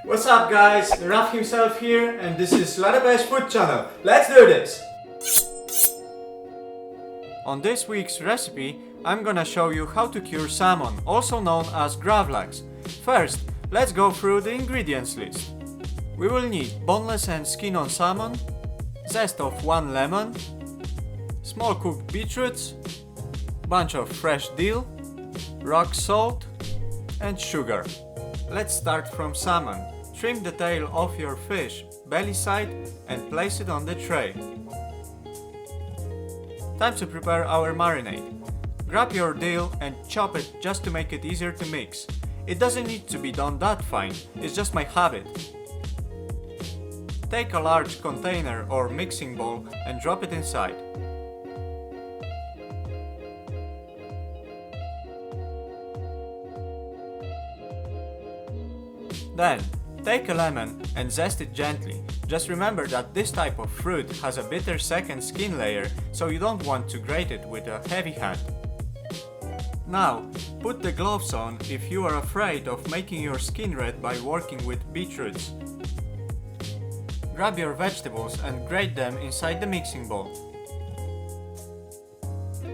What's up guys, Raf himself here and this is Dépêche food channel. Let's do this! On this week's recipe, I'm gonna show you how to cure salmon, also known as Gravlax. First, let's go through the ingredients list. We will need boneless and skin on salmon, zest of 1 lemon, small cooked beetroots, bunch of fresh dill, rock salt and sugar. Let's start from salmon. Trim the tail off your fish, belly side, and place it on the tray. Time to prepare our marinade. Grab your dill and chop it just to make it easier to mix. It doesn't need to be done that fine, it's just my habit. Take a large container or mixing bowl and drop it inside. Then, take a lemon and zest it gently. Just remember that this type of fruit has a bitter second skin layer, so you don't want to grate it with a heavy hand. Now, put the gloves on if you are afraid of making your skin red by working with beetroots. Grab your vegetables and grate them inside the mixing bowl.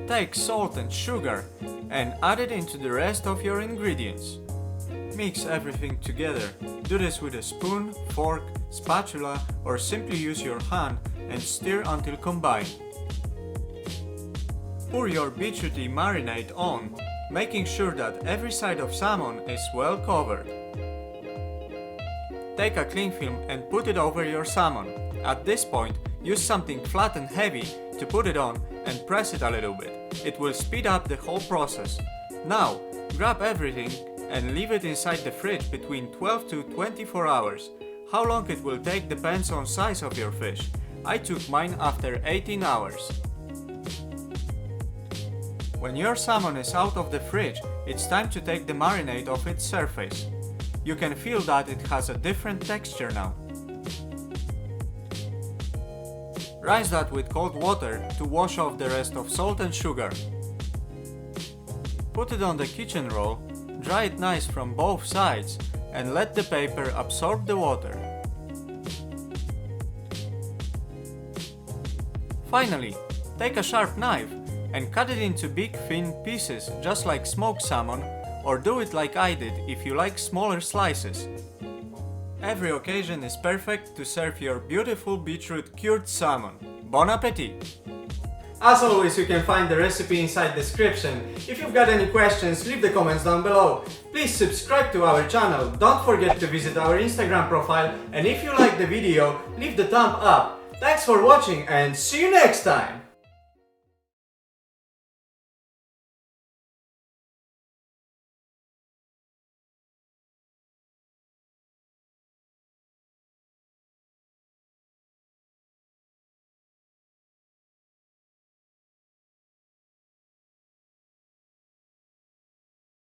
Take salt and sugar and add it into the rest of your ingredients. Mix everything together. Do this with a spoon, fork, spatula, or simply use your hand and stir until combined. Pour your beetrooty marinade on, making sure that every side of salmon is well covered. Take a cling film and put it over your salmon. At this point, use something flat and heavy to put it on and press it a little bit. It will speed up the whole process. Now, grab everything and leave it inside the fridge between 12 to 24 hours. How long it will take depends on size of your fish. I took mine after 18 hours. When your salmon is out of the fridge, it's time to take the marinade off its surface. You can feel that it has a different texture now. Rinse that with cold water to wash off the rest of salt and sugar. Put it on the kitchen roll. Dry it nice from both sides and let the paper absorb the water. Finally, take a sharp knife and cut it into big thin pieces just like smoked salmon, or do it like I did if you like smaller slices. Every occasion is perfect to serve your beautiful beetroot cured salmon. Bon appetit! As always, you can find the recipe inside the description. If you've got any questions, leave the comments down below. Please subscribe to our channel, don't forget to visit our Instagram profile, and if you like the video, leave the thumb up. Thanks for watching and see you next time!